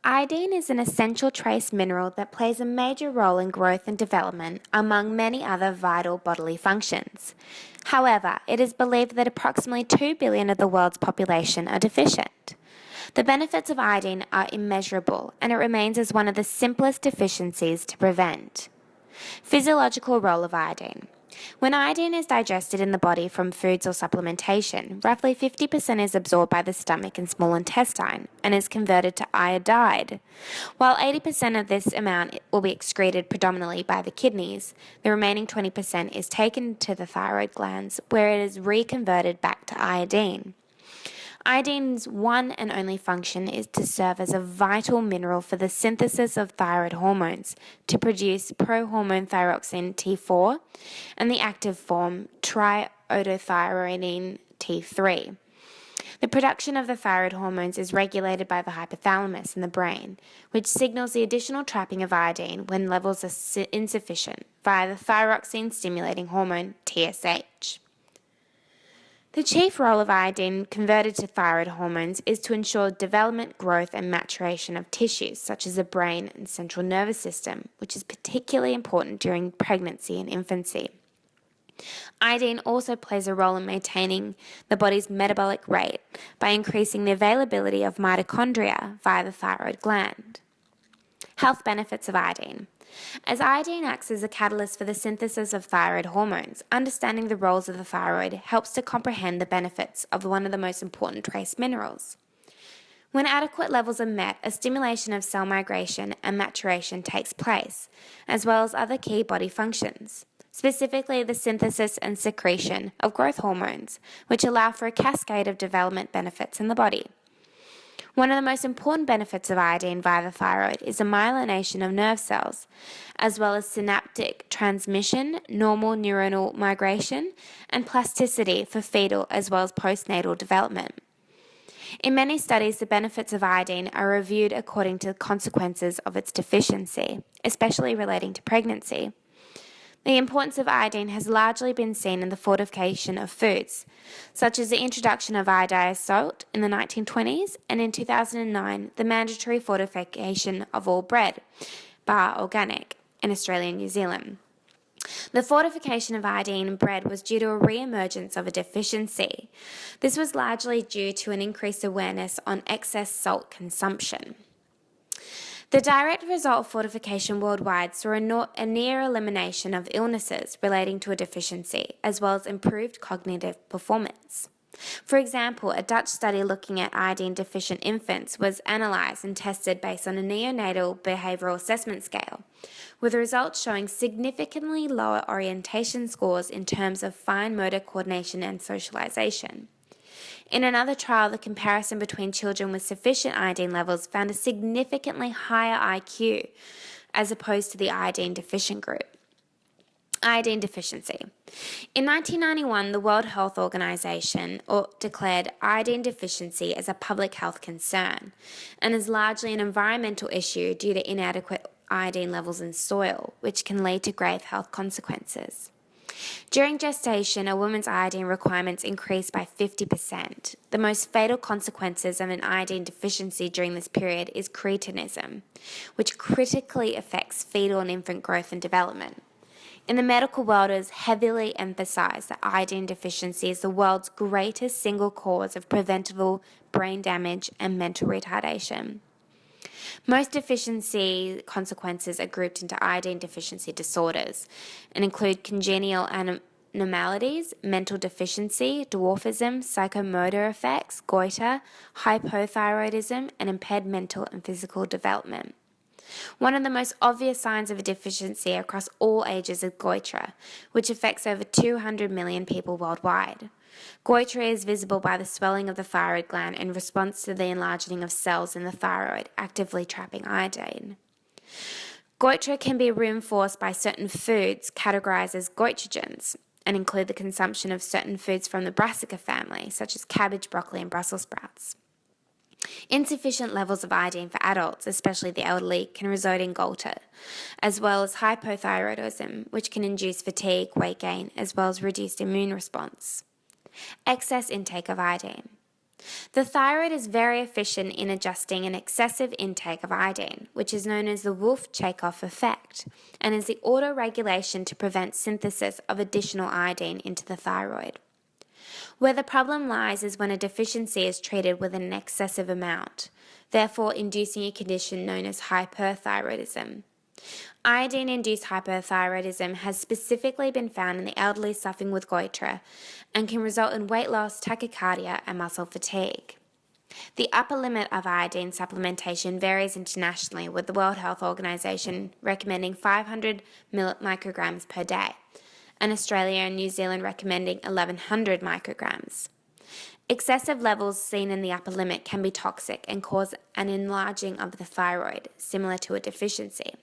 Iodine is an essential trace mineral that plays a major role in growth and development among many other vital bodily functions. However, it is believed that approximately 2 billion of the world's population are deficient. The benefits of iodine are immeasurable, and it remains as one of the simplest deficiencies to prevent. Physiological role of iodine. When iodine is digested in the body from foods or supplementation, roughly 50% is absorbed by the stomach and small intestine and is converted to iodide. While 80% of this amount will be excreted predominantly by the kidneys, the remaining 20% is taken to the thyroid glands where it is reconverted back to iodine. Iodine's one and only function is to serve as a vital mineral for the synthesis of thyroid hormones to produce prohormone thyroxine T4 and the active form triiodothyronine T3. The production of the thyroid hormones is regulated by the hypothalamus in the brain, which signals the additional trapping of iodine when levels are insufficient via the thyroxine stimulating hormone TSH. The chief role of iodine converted to thyroid hormones is to ensure development, growth, and maturation of tissues such as the brain and central nervous system, which is particularly important during pregnancy and infancy. Iodine also plays a role in maintaining the body's metabolic rate by increasing the availability of mitochondria via the thyroid gland. Health benefits of iodine. As iodine acts as a catalyst for the synthesis of thyroid hormones, understanding the roles of the thyroid helps to comprehend the benefits of one of the most important trace minerals. When adequate levels are met, a stimulation of cell migration and maturation takes place, as well as other key body functions, specifically the synthesis and secretion of growth hormones, which allow for a cascade of development benefits in the body. One of the most important benefits of iodine via the thyroid is the myelination of nerve cells, as well as synaptic transmission, normal neuronal migration, and plasticity for fetal as well as postnatal development. In many studies, the benefits of iodine are reviewed according to the consequences of its deficiency, especially relating to pregnancy. The importance of iodine has largely been seen in the fortification of foods, such as the introduction of iodized salt in the 1920s and in 2009 the mandatory fortification of all bread, bar organic, in Australia and New Zealand. The fortification of iodine in bread was due to a re-emergence of a deficiency. This was largely due to an increased awareness on excess salt consumption. The direct result of fortification worldwide saw a near elimination of illnesses relating to a deficiency, as well as improved cognitive performance. For example, a Dutch study looking at iodine-deficient infants was analysed and tested based on a neonatal behavioural assessment scale, with results showing significantly lower orientation scores in terms of fine motor coordination and socialisation. In another trial, the comparison between children with sufficient iodine levels found a significantly higher IQ as opposed to the iodine deficient group. Iodine deficiency. In 1991, the World Health Organization declared iodine deficiency as a public health concern and is largely an environmental issue due to inadequate iodine levels in soil, which can lead to grave health consequences. During gestation, a woman's iodine requirements increase by 50%. The most fatal consequences of an iodine deficiency during this period is cretinism, which critically affects fetal and infant growth and development. In the medical world, it is heavily emphasized that iodine deficiency is the world's greatest single cause of preventable brain damage and mental retardation. Most deficiency consequences are grouped into iodine deficiency disorders and include congenital abnormalities, mental deficiency, dwarfism, psychomotor effects, goiter, hypothyroidism, and impaired mental and physical development. One of the most obvious signs of a deficiency across all ages is goiter, which affects over 200 million people worldwide. Goiter is visible by the swelling of the thyroid gland in response to the enlarging of cells in the thyroid, actively trapping iodine. Goiter can be reinforced by certain foods categorized as goitrogens and include the consumption of certain foods from the brassica family, such as cabbage, broccoli, and Brussels sprouts. Insufficient levels of iodine for adults, especially the elderly, can result in goiter, as well as hypothyroidism, which can induce fatigue, weight gain, as well as reduced immune response. Excess intake of iodine. The thyroid is very efficient in adjusting an excessive intake of iodine, which is known as the Wolff-Chaikoff effect, and is the auto-regulation to prevent synthesis of additional iodine into the thyroid. Where the problem lies is when a deficiency is treated with an excessive amount, therefore inducing a condition known as hyperthyroidism. Iodine-induced hyperthyroidism has specifically been found in the elderly suffering with goitre and can result in weight loss, tachycardia, and muscle fatigue. The upper limit of iodine supplementation varies internationally, with the World Health Organization recommending 500 micrograms per day, and Australia and New Zealand recommending 1100 micrograms. Excessive levels seen in the upper limit can be toxic and cause an enlarging of the thyroid, similar to a deficiency.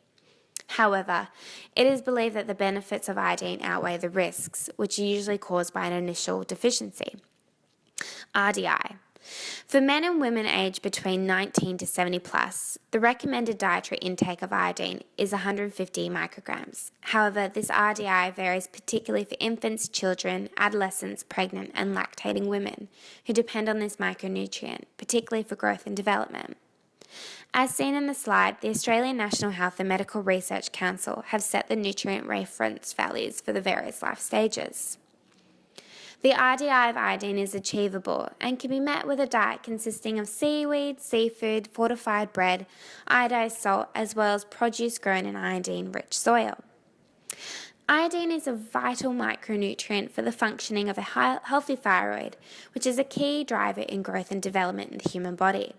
However, it is believed that the benefits of iodine outweigh the risks, which are usually caused by an initial deficiency. RDI. For men and women aged between 19 to 70 plus, the recommended dietary intake of iodine is 150 micrograms. However, this RDI varies particularly for infants, children, adolescents, pregnant, and lactating women who depend on this micronutrient, particularly for growth and development. As seen in the slide, the Australian National Health and Medical Research Council have set the nutrient reference values for the various life stages. The RDI of iodine is achievable and can be met with a diet consisting of seaweed, seafood, fortified bread, iodized salt, as well as produce grown in iodine-rich soil. Iodine is a vital micronutrient for the functioning of a healthy thyroid, which is a key driver in growth and development in the human body.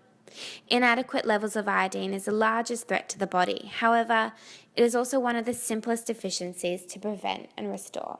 Inadequate levels of iodine is the largest threat to the body. However, it is also one of the simplest deficiencies to prevent and restore.